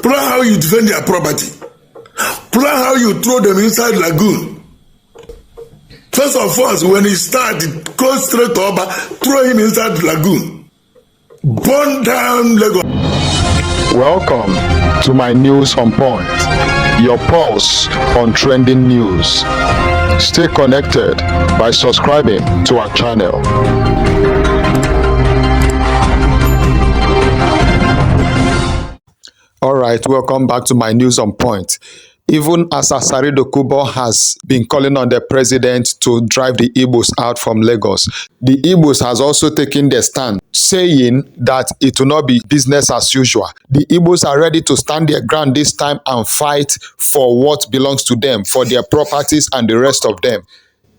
Plan how you defend their property. Plan how you throw them inside lagoon. First of all, when he started, go straight to Oba, throw him inside the lagoon. Burn down Lagos. Welcome to my News on Point, your pulse on trending news. Stay connected by subscribing to our channel. Alright, welcome back to my News on Point. Even as Asari Dokubo has been calling on the president to drive the Igbos out from Lagos, the Igbos has also taken their stand, saying that it will not be business as usual. The Igbos are ready to stand their ground this time and fight for what belongs to them, for their properties and the rest of them.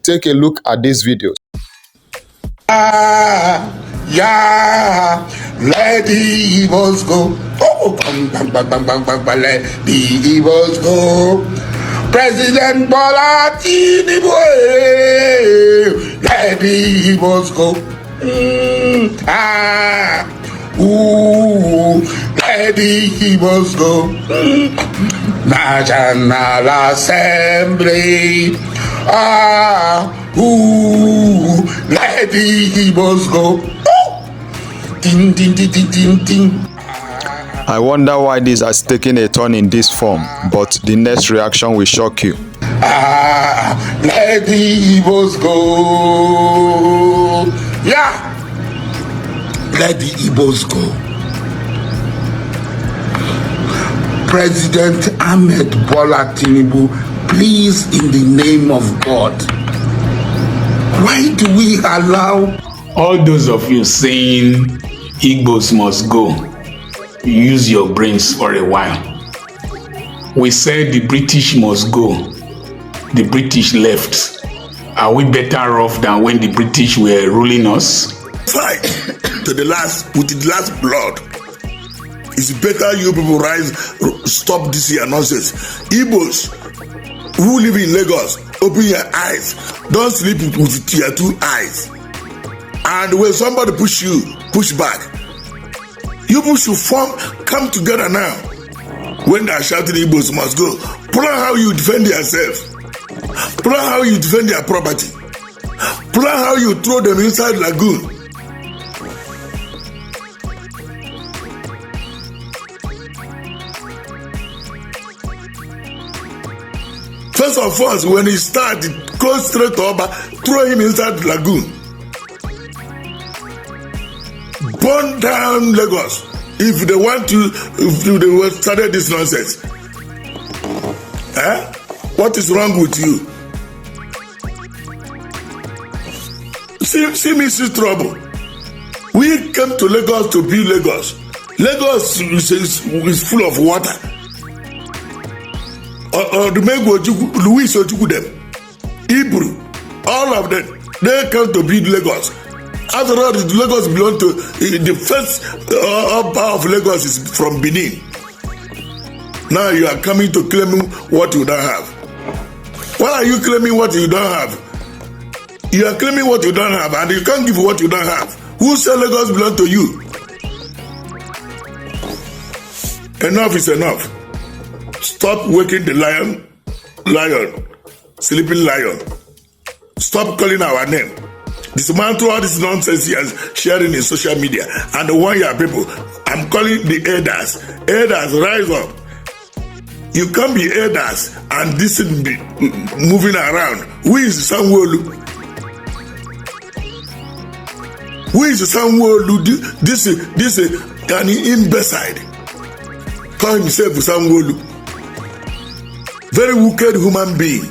Take a look at these videos. Yeah, let the Igbos go. Oh, bang, let the Igbos go. President Bola Tinubu, let the Igbos go. Let the Igbos go. National Assembly. Let the Igbos go. Ding, ding, ding, ding, ding, ding. I wonder why this has taken a turn in this form, but the next reaction will shock you. Let the Igbos go. Yeah. Let the Igbos go. President Ahmed Bola Tinubu, please, in the name of God, why do we allow all those of you saying Igbos must go? Use your brains for a while. We said the British must go. The British left. Are we better off than when the British were ruling us? Fight to the last, with the last blood. It's better you people rise, stop this here nonsense. Igbos who live in Lagos, open your eyes. Don't sleep with your two eyes. And when somebody push you, push back. You people should come together now. When they are shouting Igbos must go, plan how you defend yourself. Plan how you defend their property. Plan how you throw them inside lagoon. First of all, when he started, go straight to Oba, throw him inside the lagoon. Burn down Lagos. If they want to, if they started this nonsense. What is wrong with you? See me see trouble. We came to Lagos to build Lagos. Lagos is full of water. Louis Ojukwu them, Hebrew, all of them, they come to build Lagos. After all, Lagos belongs to the first power of Lagos is from Benin. Now you are coming to claim what you don't have. Why are you claiming what you don't have? You are claiming what you don't have, and you can't give what you don't have. Who said Lagos belongs to you? Enough is enough. Stop waking the lion, sleeping lion. Stop calling our name. Dismantle all this nonsense he is sharing in social media and warn your people. I'm calling the elders. Elders, rise up. You can't be elders and this will be moving around. Who is Sanwo-Olu? Who is Sanwo-Olu? This is an imbecile. Call himself Sanwo-Olu. Very wicked human being.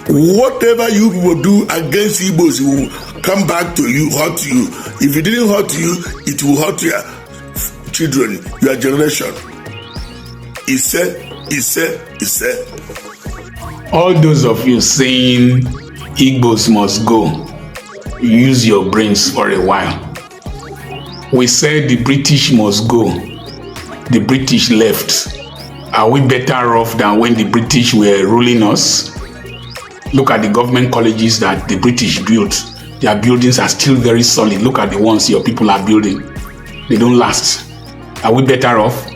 Whatever you will do against Igbos, it will come back to you, hurt you. If it didn't hurt you, it will hurt your children, your generation. He said. All those of you saying Igbos must go, use your brains for a while. We said the British must go. The British left. Are we better off than when the British were ruling us? Look at the government colleges that the British built. Their buildings are still very solid. Look at the ones your people are building. They don't last. Are we better off?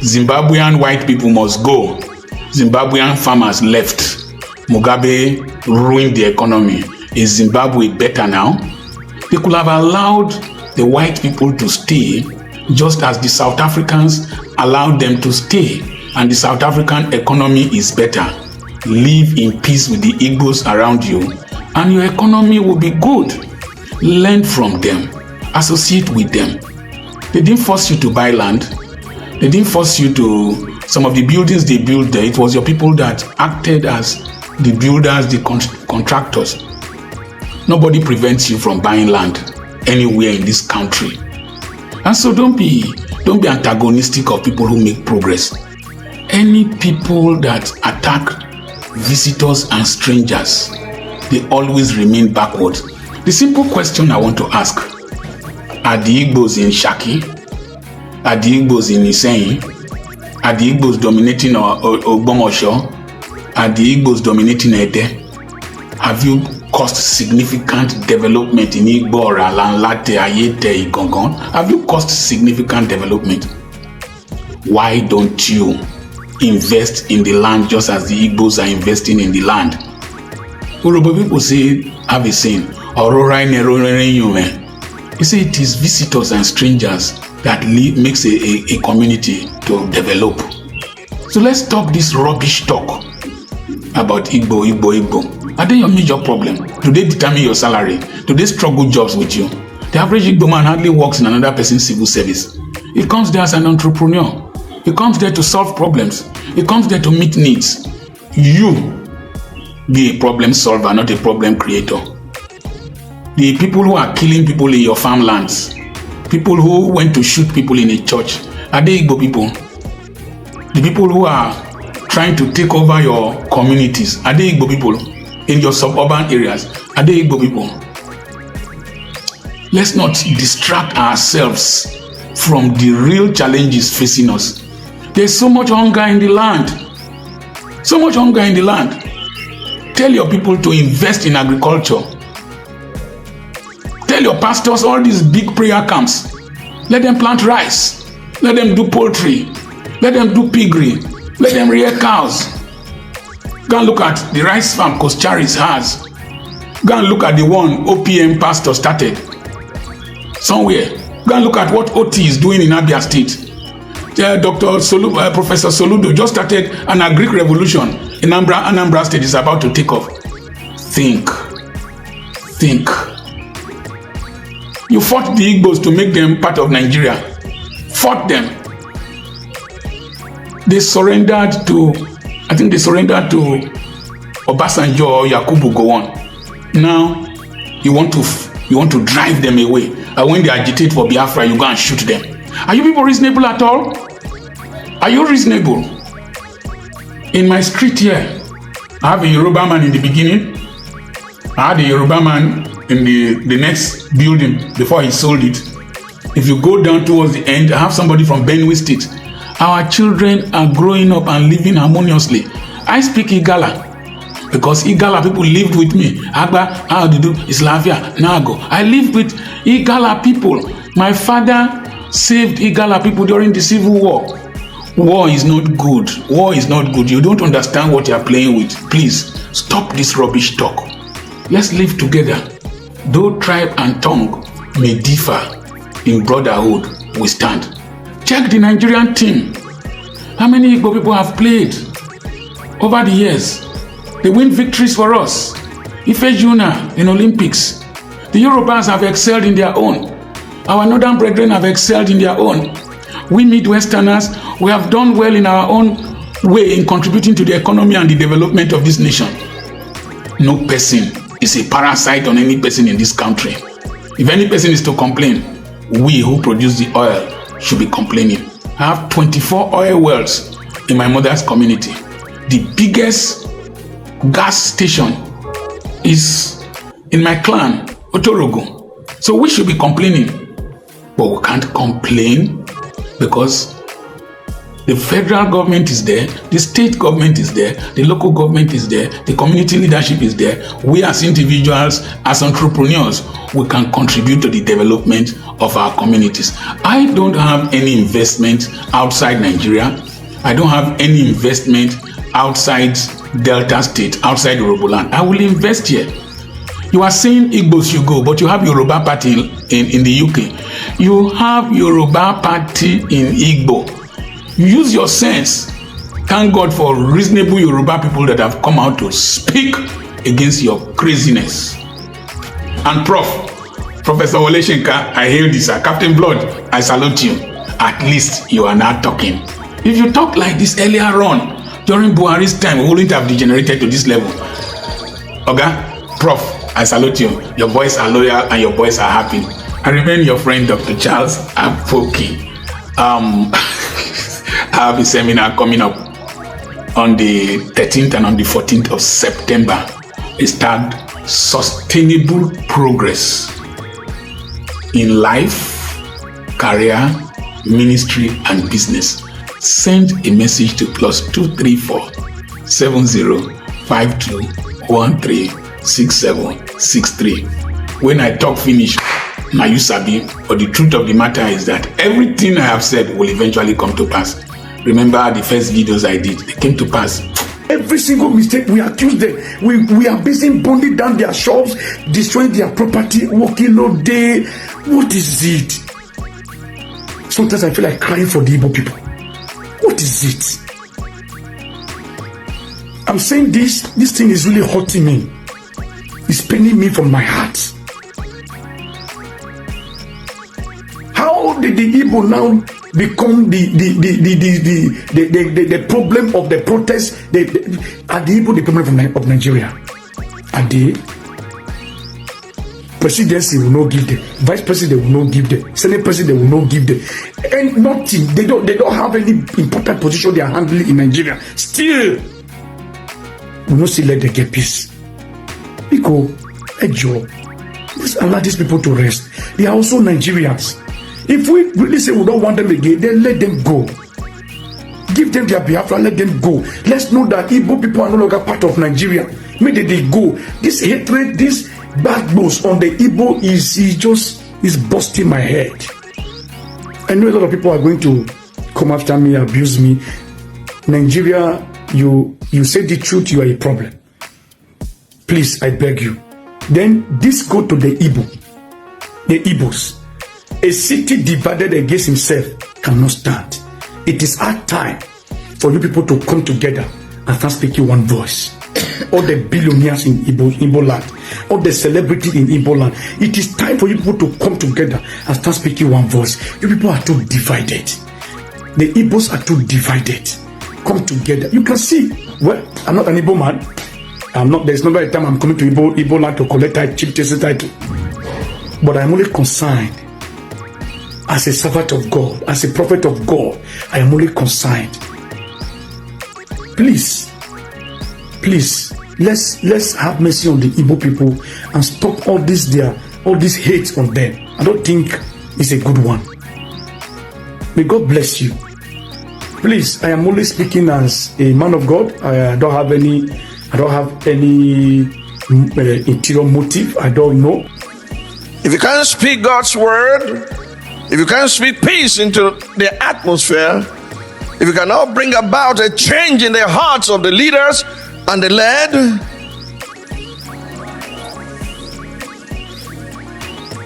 Zimbabwean white people must go. Zimbabwean farmers left. Mugabe ruined the economy. Is Zimbabwe better now? They could have allowed the white people to stay just as the South Africans allowed them to stay, and the South African economy is better. Live in peace with the Igbos around you and your economy will be good. Learn from them. Associate with them. They didn't force you to buy land. They didn't force you to, some of the buildings they built there, it was your people that acted as the builders, the contractors. Nobody prevents you from buying land anywhere in this country. And so don't be antagonistic of people who make progress. Any people that attack visitors and strangers, they always remain backward. The simple question I want to ask, are the Igbos in Shaki? Are the Igbos in Iseyin? Are the Igbos dominating Ogbomosho? Are the Igbos dominating Ede? Have you caused significant development in Igbo, Alanlate, Ayete, Igongon? Have you caused significant development? Why don't you invest in the land just as the Igbos are investing in the land? Yoruba people say, have a saying, you say it is visitors and strangers that makes a community to develop. So let's stop this rubbish talk about Igbo. Are they your major problem? Do they determine your salary? Do they struggle jobs with you? The average Igbo man hardly works in another person's civil service. He comes there as an entrepreneur. He comes there to solve problems. He comes there to meet needs. You be a problem solver, not a problem creator. The people who are killing people in your farmlands, people who went to shoot people in a church, are they Igbo people? The people who are trying to take over your communities, are they Igbo people? In your suburban areas, are they Igbo people? Let's not distract ourselves from the real challenges facing us. There's so much hunger in the land. So much hunger in the land. Tell your people to invest in agriculture. Tell your pastors all these big prayer camps. Let them plant rice. Let them do poultry. Let them do piggery. Let them rear cows. Go and look at the rice farm Koscharis has. Go and look at the one OPM pastor started somewhere. Go and look at what OT is doing in Abia State. Professor Soludo just started an agric revolution in Anambra State is about to take off. Think. You fought the Igbos to make them part of Nigeria. Fought them. They surrendered to Obasanjo or Yakubu Gowon. Now you want to drive them away. And when they agitate for Biafra, you go and shoot them. Are you people reasonable at all? Are you reasonable? In my street here, I have a Yoruba man in the beginning. I had a Yoruba man in the next building before he sold it. If you go down towards the end, I have somebody from Benue State. Our children are growing up and living harmoniously. I speak Igala because Igala people lived with me. Agba, how do you do? Islavia, Nago. I lived with Igala people. My father saved Igala people during the Civil War. War is not good. War is not good. You don't understand what you are playing with. Please, stop this rubbish talk. Let's live together. Though tribe and tongue may differ, in brotherhood we stand. Check the Nigerian team. How many Igbo people have played over the years? They win victories for us. Ife Juna in Olympics. The Yorubas have excelled in their own. Our northern brethren have excelled in their own. We Midwesterners, we have done well in our own way in contributing to the economy and the development of this nation. No person is a parasite on any person in this country. If any person is to complain, we who produce the oil should be complaining. I have 24 oil wells in my mother's community. The biggest gas station is in my clan, Otorogo. So we should be complaining. But we can't complain because The federal government is there, the state government is there, the local government is there, the community leadership is there. We as individuals, as entrepreneurs, we can contribute to the development of our communities. I don't have any investment outside Nigeria. I don't have any investment outside Delta State, outside Yorubaland. I will invest here. You are saying Igbos you go, but you have Yoruba party in the UK. You have Yoruba party in Igbo. You use your sense. Thank God for reasonable Yoruba people that have come out to speak against your craziness. And Professor Wole Soyinka, I hail this, Captain Blood, I salute you. At least you are now talking. If you talk like this earlier on, during Buhari's time, we wouldn't have degenerated to this level. Okay? Prof, I salute you. Your boys are loyal and your boys are happy. I remain your friend, Dr. Charles Apoki. I have a seminar coming up on the 13th and on the 14th of September. It's tagged Sustainable Progress in Life, Career, Ministry and Business. Send a message to +234 7052136763. When I talk finish, now you sabi, but the truth of the matter is that everything I have said will eventually come to pass. Remember the first videos I did, they came to pass. Every single mistake we accuse them. We are busy burning down their shops, destroying their property, working all day. What is it? Sometimes I feel like crying for the Igbo people. What is it? I'm saying this thing is really hurting me. It's paining me from my heart. How did the Igbo now become the problem of the protest? Are the Igbo the problem of Nigeria? Are they? Presidency will not give them. Vice president will not give them. Senate president will not give them. And nothing. They don't have any important position they are handling in Nigeria. Still, we not still let them get peace. Because, let's allow these people to rest. They are also Nigerians. If we really say we don't want them again, then let them go. Give them their Biafra, let them go. Let's know that Igbo people are no longer part of Nigeria. Maybe they go. This hatred, this backbones on the Igbo is busting my head. I know a lot of people are going to come after me, abuse me. Nigeria, you say the truth, you are a problem. Please, I beg you. Then this go to the Igbo, the Igbos. A city divided against himself cannot stand. It is our time for you people to come together and start speaking one voice. All the billionaires in Igbo land, all the celebrities in Igbo land. It is time for you people to come together and start speaking one voice. You people are too divided. The Igbos are too divided. Come together. You can see. Well, I'm not an Igbo man. There's never a time I'm coming to Igbo land to collect a chieftaincy title. But I'm only concerned as a servant of God, as a prophet of God. I am only concerned. Please, let's have mercy on the Igbo people and stop all this hate on them. I don't think it's a good one. May God bless you. Please, I am only speaking as a man of God. I don't have any interior motive. I don't know. If you can't speak God's word, if you can't speak peace into the atmosphere, if you cannot bring about a change in the hearts of the leaders and the led,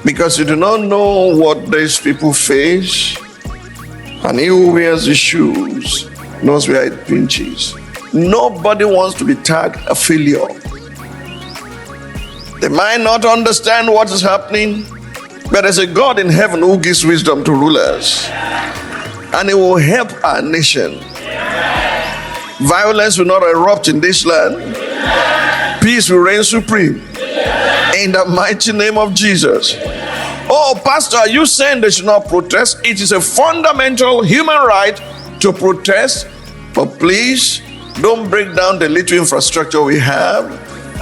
because you do not know what these people face, and he who wears the shoes knows where it pinches. Nobody wants to be tagged a failure. They might not understand what is happening, but there's a God in heaven who gives wisdom to rulers, and he will help our nation. Violence will not erupt in this land. Peace will reign supreme. In the mighty name of Jesus. Oh, Pastor, are you saying they should not protest? It is a fundamental human right to protest, but please don't break down the little infrastructure we have,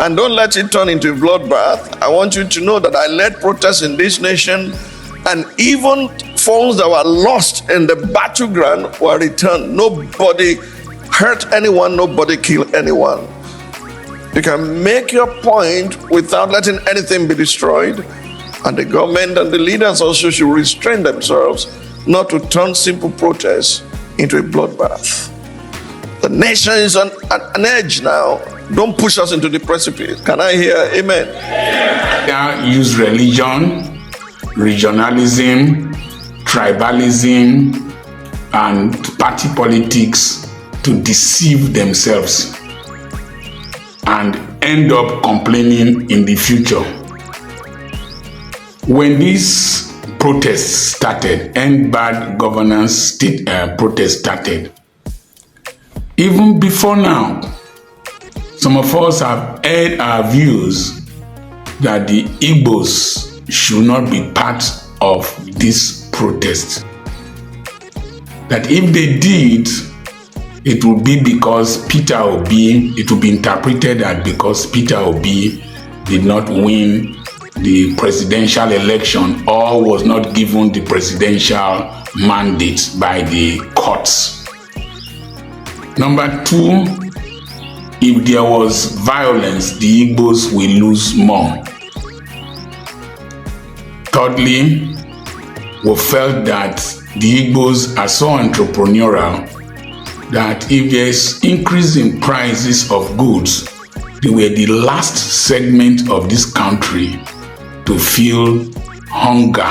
and don't let it turn into a bloodbath. I want you to know that I led protests in this nation And even phones that were lost in the battleground were returned. Nobody hurt anyone, nobody killed anyone. You can make your point without letting anything be destroyed. And the government and the leaders also should restrain themselves not to turn simple protests into a bloodbath. The nation is on an edge now. Don't push us into the precipice. Can I hear amen? They use religion, regionalism, tribalism, and party politics to deceive themselves and end up complaining in the future. When these protests started, End Bad Governance state protests started, even before now, some of us have aired our views that the Igbos should not be part of this protest. That if they did, it would be because Peter Obi, it would be interpreted that because Peter Obi did not win the presidential election or was not given the presidential mandate by the courts. Number two, if there was violence, the Igbos will lose more. Thirdly, we felt that the Igbos are so entrepreneurial that if there's increase in prices of goods, they were the last segment of this country to feel hunger.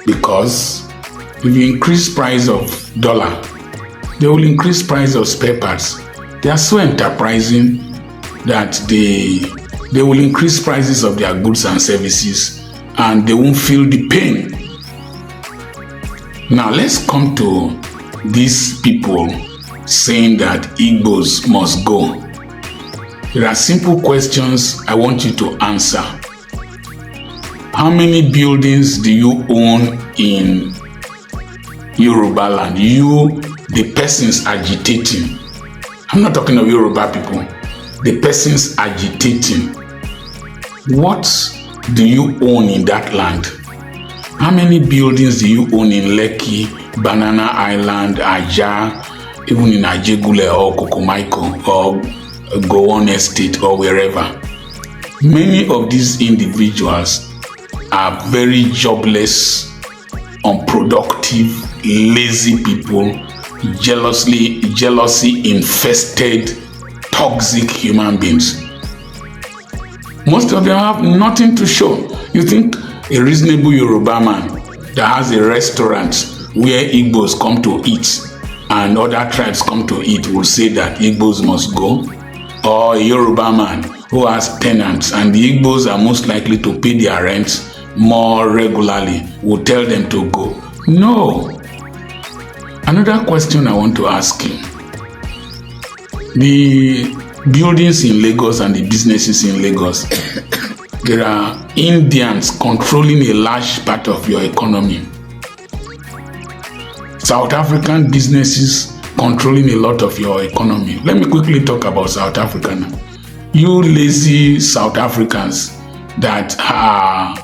Because if you increase price of dollar, they will increase price of spare parts. They are so enterprising that they will increase prices of their goods and services and they won't feel the pain. Now let's come to these people saying that Igbos must go. There are simple questions I want you to answer. How many buildings do you own in Yoruba land? You, the persons agitating. I'm not talking of Yoruba people. The persons agitating. What do you own in that land? How many buildings do you own in Lekki, Banana Island, Aja, even in Ajegule or Kokomaiko or Gowon Estate or wherever? Many of these individuals are very jobless, unproductive, lazy people, jealousy infested, toxic human beings. Most of them have nothing to show. You think a reasonable Yoruba man that has a restaurant where Igbos come to eat and other tribes come to eat will say that Igbos must go? Or a Yoruba man who has tenants and the Igbos are most likely to pay their rent more regularly will tell them to go? No. Another question I want to ask you. The buildings in Lagos and the businesses in Lagos, there are Indians controlling a large part of your economy. South African businesses controlling a lot of your economy. Let me quickly talk about South Africa now. You lazy South Africans that are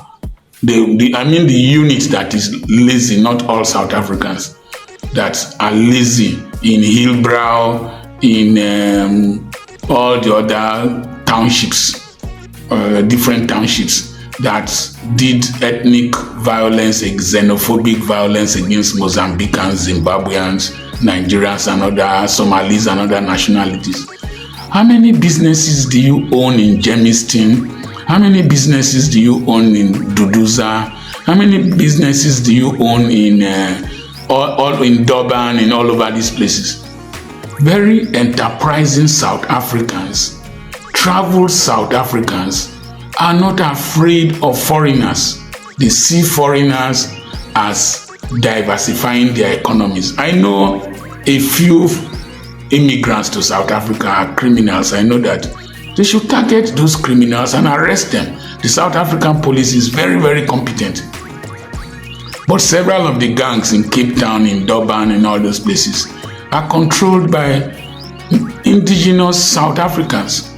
the unit that is lazy, not all South Africans that are lazy in Hillbrow, in all the other townships, different townships that did ethnic violence, xenophobic violence against Mozambicans, Zimbabweans, Nigerians, and other Somalis and other nationalities. How many businesses do you own in Germiston? How many businesses do you own in Duduza? How many businesses do you own in all in Durban and all over these places? Very enterprising South Africans, traveled South Africans are not afraid of foreigners. They see foreigners as diversifying their economies. I know a few immigrants to South Africa are criminals. I know that. They should target those criminals and arrest them. The South African police is very, very competent. But several of the gangs in Cape Town, in Durban, and all those places are controlled by indigenous South Africans.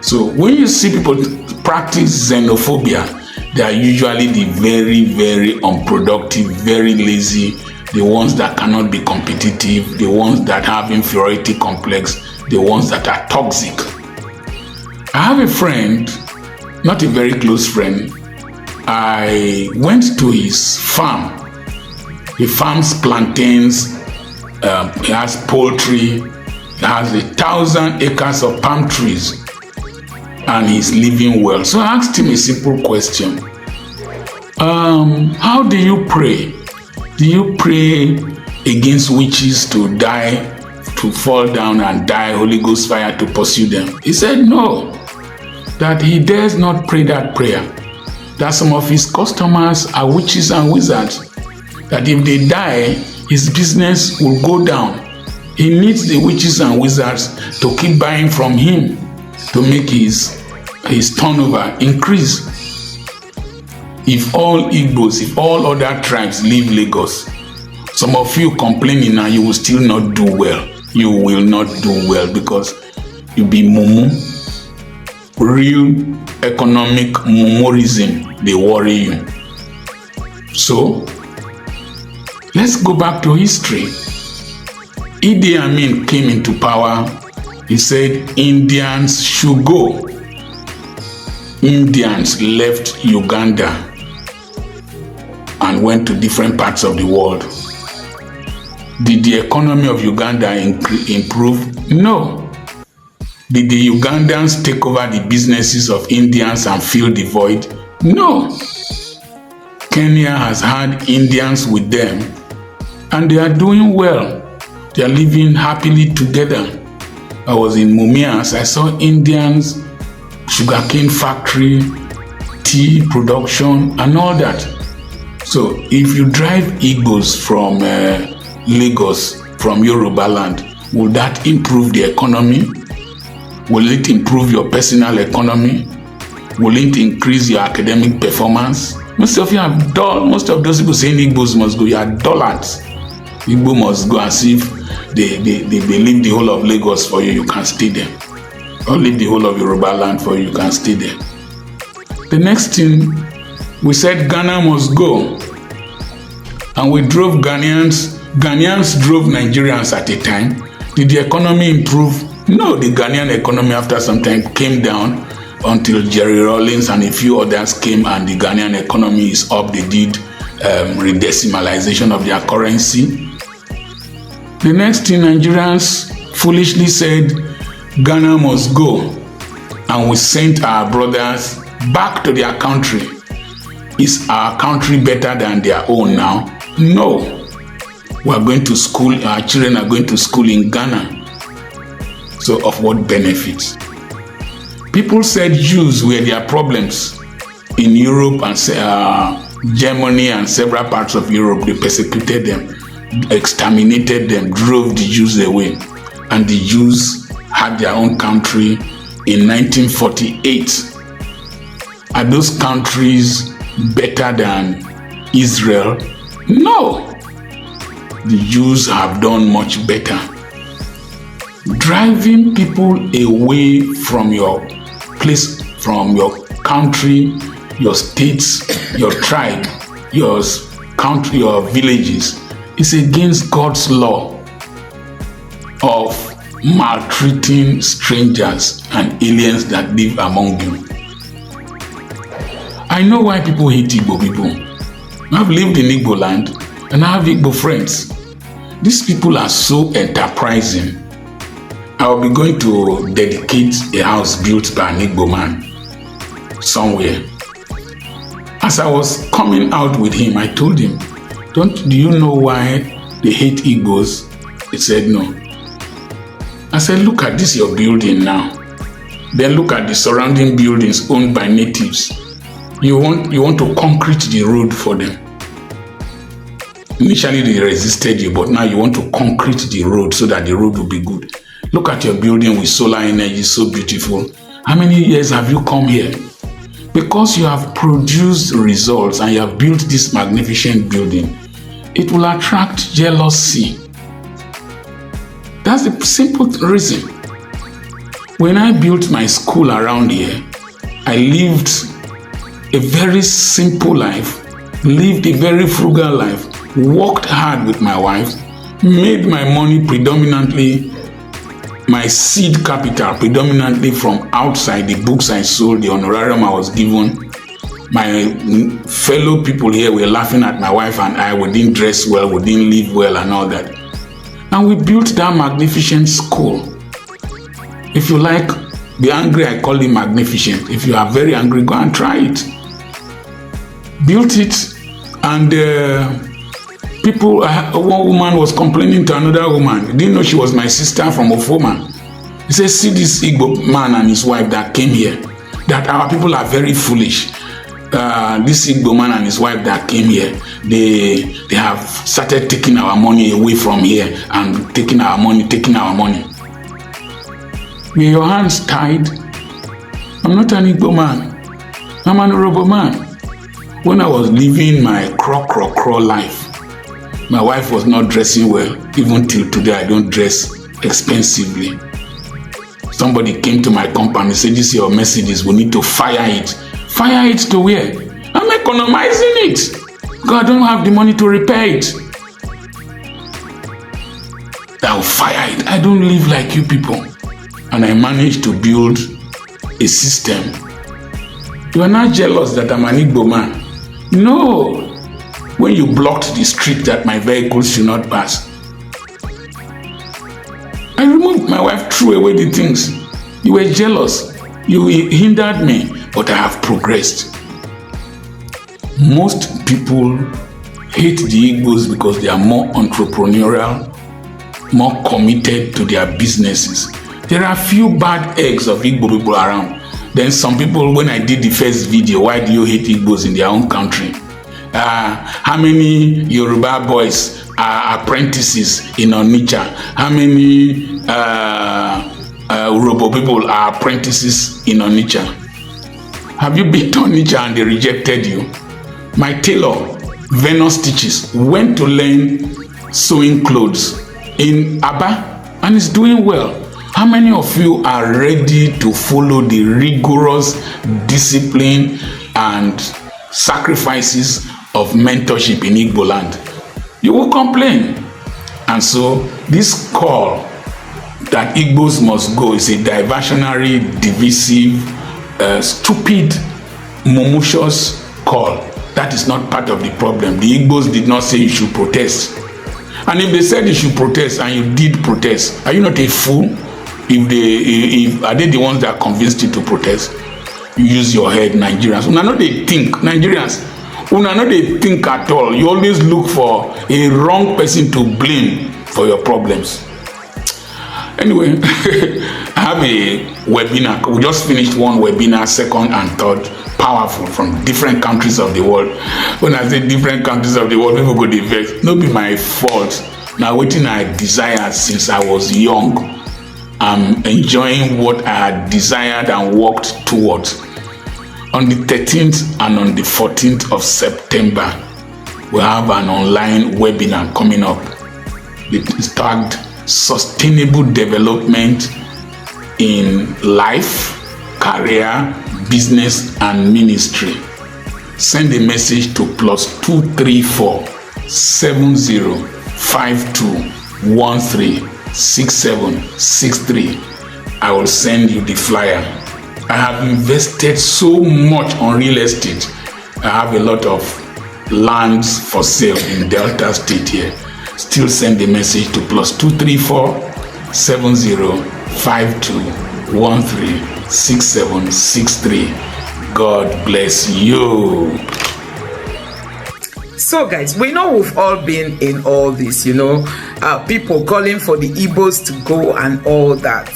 So when you see people practice xenophobia, they are usually the very, very unproductive, very lazy, the ones that cannot be competitive, the ones that have inferiority complex, the ones that are toxic. I have a friend, not a very close friend. I went to his farm. He farms plantains, he has poultry, he has 1,000 acres of palm trees, and he's living well. So I asked him a simple question. How do you pray? Do you pray against witches to die, to fall down and die, Holy Ghost fire to pursue them? He said no, that he dares not pray that prayer. That some of his customers are witches and wizards, that if they die, his business will go down. He needs the witches and wizards to keep buying from him to make his turnover increase. If all Igbos, if all other tribes leave Lagos, some of you complaining now, you will still not do well. You will not do well because you be mumu. Real economic mumurism, they worry you. So, let's go back to history. Idi Amin came into power. He said Indians should go. Indians left Uganda and went to different parts of the world. Did the economy of Uganda improve? No. Did the Ugandans take over the businesses of Indians and fill the void? No. Kenya has had Indians with them, and they are doing well. They are living happily together. I was in Mumias. I saw Indians, sugarcane factory, tea production, and all that. So if you drive Igbos from Lagos, from Yoruba land, will that improve the economy? Will it improve your personal economy? Will it increase your academic performance? Most of you are dull. Most of those people saying Igbos must go, you are dullards. Igbo must go as if they leave the whole of Lagos for you, you can't stay there. Or leave the whole of Yoruba land for you, you can't stay there. The next thing, we said Ghana must go. And we drove Ghanaians. Ghanaians drove Nigerians at a time. Did the economy improve? No, the Ghanaian economy after some time came down until Jerry Rawlings and a few others came and the Ghanaian economy is up. They did redecimalization of their currency. The next thing, Nigerians foolishly said Ghana must go, and we sent our brothers back to their country. Is our country better than their own now? No. We are going to school, our children are going to school in Ghana. So of what benefits? People said Jews were their problems in Europe and Germany and several parts of Europe. They persecuted them, exterminated them, drove the Jews away. And the Jews had their own country in 1948. Are those countries better than Israel? No. The Jews have done much better. Driving people away from your place, from your country, your states, your tribe, your country, your villages, is against God's law of maltreating strangers and aliens that live among you. I know why people hate Igbo people. I've lived in Igbo land and I have Igbo friends. These people are so enterprising. I will be going to dedicate a house built by an Igbo man somewhere. As I was coming out with him, I told him, do you know why they hate Igbos? He said no. I said, look at this, your building now. Then look at the surrounding buildings owned by natives. You want to concrete the road for them. Initially they resisted you, but now you want to concrete the road so that the road will be good. Look at your building with solar energy, so beautiful. How many years have you come here? Because you have produced results and you have built this magnificent building, it will attract jealousy. That's the simple reason. When I built my school around here, I lived a very simple life, lived a very frugal life, worked hard with my wife, made my money predominantly, my seed capital predominantly from outside, the books I sold, the honorarium I was given. My fellow people here were laughing at my wife and I. We didn't dress well, we didn't live well and all that. And we built that magnificent school. If you like, be angry, I call it magnificent. If you are very angry, go and try it. Built it, and people, one woman was complaining to another woman. Didn't know she was my sister from Ofoma. He said, see this Igbo man and his wife that came here, that our people are very foolish. This Igbo man and his wife that came here, they have started taking our money away from here and taking our money. Were your hands tied? I'm not an Igbo man. I'm an Yoruba man. When I was living my crawl life, my wife was not dressing well. Even till today, I don't dress expensively. Somebody came to my company and said, this is your Mercedes, we need to fire it. Fire it to where? I'm economizing it. God, I don't have the money to repair it. I'll fire it. I don't live like you people. And I managed to build a system. You are not jealous that I'm an Igbo man. No. When you blocked the street that my vehicles should not pass, I removed. My wife threw away the things. You were jealous. You hindered me, but I have progressed. Most people hate the Igbos because they are more entrepreneurial, more committed to their businesses. There are few bad eggs of Igbo people around. Then some people, when I did the first video, why do you hate Igbos in their own country? How many Yoruba boys are apprentices in Onitsha? How many Urobo people are apprentices in Onitsha? Have you been to Onitsha and they rejected you? My tailor, Venus Stitches, went to learn sewing clothes in Aba and is doing well. How many of you are ready to follow the rigorous discipline and sacrifices of mentorship in Igbo land? You will complain. And so this call that Igbos must go is a diversionary, divisive, stupid, momentous call. That is not part of the problem. The Igbos did not say you should protest. And if they said you should protest and you did protest, are you not a fool? Are they the ones that convinced you to protest? You use your head, Nigerians. Una no dey think, Nigerians. Una no dey think at all. You always look for a wrong person to blame for your problems. Anyway, I have a webinar. We just finished one webinar, second and third, powerful, from different countries of the world. When I say different countries of the world, people go dey vex. No be my fault. Now, wetin I desired since I was young. I'm enjoying what I had desired and worked towards. On the 13th and on the 14th of September, we have an online webinar coming up. It is tagged Sustainable Development in Life, Career, Business and Ministry. Send a message to +234 705213 6763. I will send you the flyer. I have invested so much on real estate. I have a lot of lands for sale in Delta State here. Still send a message to +234 705213 6763. God bless you. So guys, we know we've all been in all this, people calling for the Igbos to go and all that.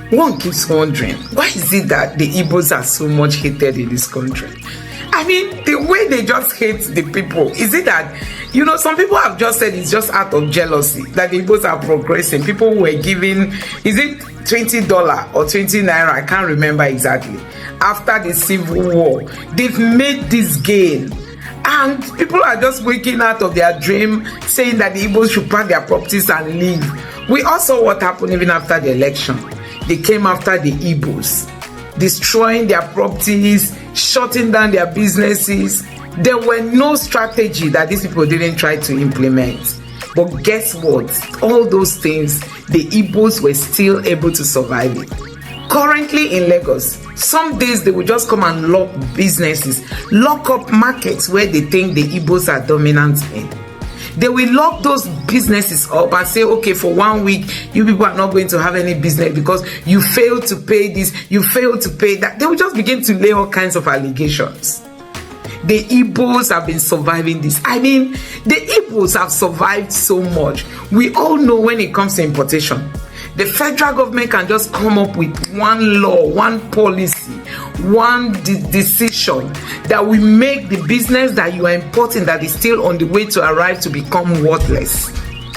One keeps wondering, why is it that the Igbos are so much hated in this country? I mean, the way they just hate the people, is it that, some people have just said it's just out of jealousy that the Igbos are progressing. People were giving, is it $20 or 20 naira? I can't remember exactly. After the Civil War, they've made this gain. And people are just waking out of their dream, saying that the Igbos should pack their properties and leave. We all saw what happened even after the election. They came after the Igbos, destroying their properties, shutting down their businesses. There were no strategy that these people didn't try to implement. But guess what? All those things, the Igbos were still able to survive it. Currently in Lagos, some days they will just come and lock businesses, lock up markets where they think the Igbos are dominant in. They will lock those businesses up and say, okay, for 1 week, you people are not going to have any business because you failed to pay this, you failed to pay that. They will just begin to lay all kinds of allegations. The Igbos have been surviving this. I mean, the Igbos have survived so much. We all know when it comes to importation, the federal government can just come up with one law, one policy, one decision that will make the business that you are importing that is still on the way to arrive to become worthless.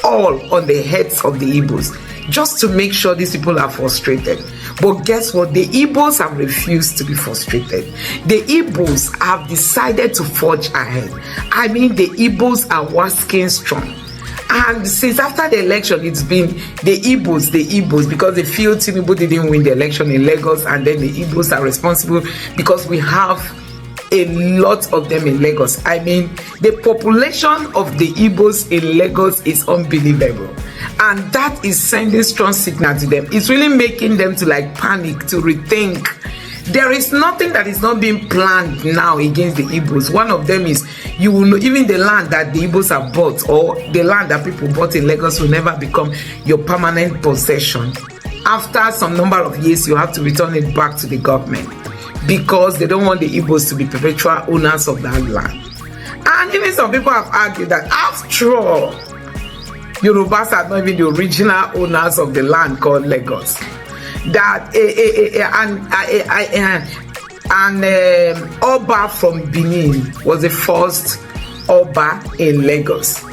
All on the heads of the Igbos, just to make sure these people are frustrated. But guess what? The Igbos have refused to be frustrated. The Igbos have decided to forge ahead. I mean, the Igbos are working strong. And since after the election, it's been the Igbos, because they feel Tinubu didn't win the election in Lagos, and then the Igbos are responsible because we have a lot of them in Lagos. I mean, the population of the Igbos in Lagos is unbelievable. And that is sending strong signal to them. It's really making them to like panic, to rethink. There is nothing that is not being planned now against the Igbos. One of them is, you will know, even the land that the Igbos have bought, or the land that people bought in Lagos, will never become your permanent possession. After some number of years, you have to return it back to the government, because they don't want the Igbos to be perpetual owners of that land. And even some people have argued that after all, Yorubas are not even the original owners of the land called Lagos. That Oba from Benin was the first Oba in Lagos.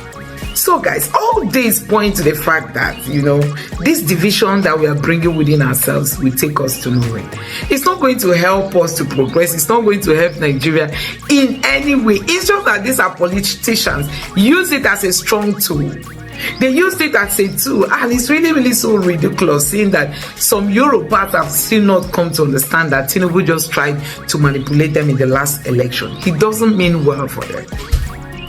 So guys, all this point to the fact that, you know, this division that we are bringing within ourselves will take us to nowhere. It's not going to help us to progress. It's not going to help Nigeria in any way. It's just that these are politicians. Use it as a strong tool. They used it as a tool, and it's really so ridiculous seeing that some Yorubas have still not come to understand that Tinubu just tried to manipulate them in the last election. He doesn't mean well for them.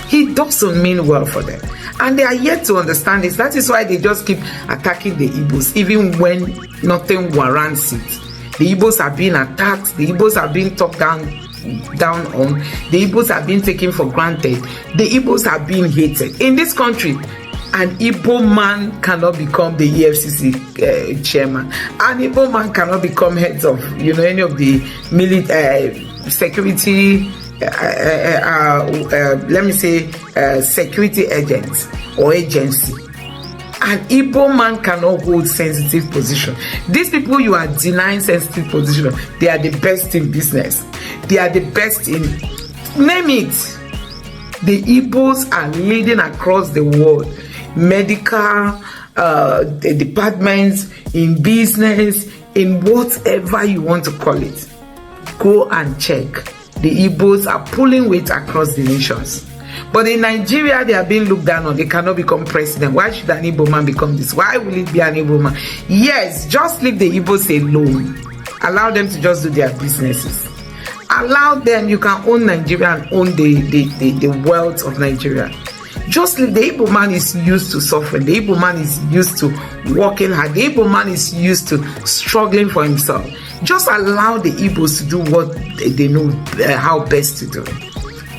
He doesn't mean well for them. And they are yet to understand this. That is why they just keep attacking the Igbos, even when nothing warrants it. The Igbos are being attacked. The Igbos are being talked down on. The Igbos are being taken for granted. The Igbos are being hated. In this country, an Igbo man cannot become the EFCC chairman. An Igbo man cannot become heads of, you know, any of the security, let me say, security agents or agency. An Igbo man cannot hold sensitive position. These people you are denying sensitive position, they are the best in business. They are the best in, name it. The Igbos are leading across the world. Medical departments, in business, in whatever you want to call it. Go and check. The Igbos are pulling weight across the nations. But in Nigeria, they are being looked down on. They cannot become president. Why should an Igbo man become this? Why will it be an Igbo man? Yes, just leave the Igbos alone. Allow them to just do their businesses. Allow them. You can own Nigeria and own the wealth of Nigeria. Just leave. The Igbo man is used to suffering. The Igbo man is used to working hard. The Igbo man is used to struggling for himself. Just allow the Igbos to do what they know how best to do,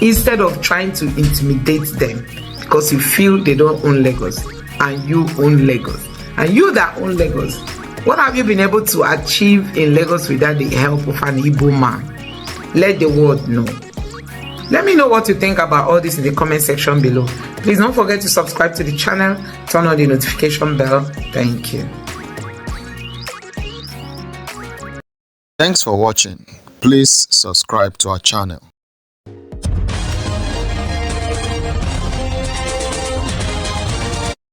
instead of trying to intimidate them because you feel they don't own Lagos and you own Lagos. And you that own Lagos, what have you been able to achieve in Lagos without the help of an Igbo man? Let the world know. Let me know what you think about all this in the comment section below. Please don't forget to subscribe to the channel, turn on the notification bell. Thank you. Thanks for watching. Please subscribe to our channel.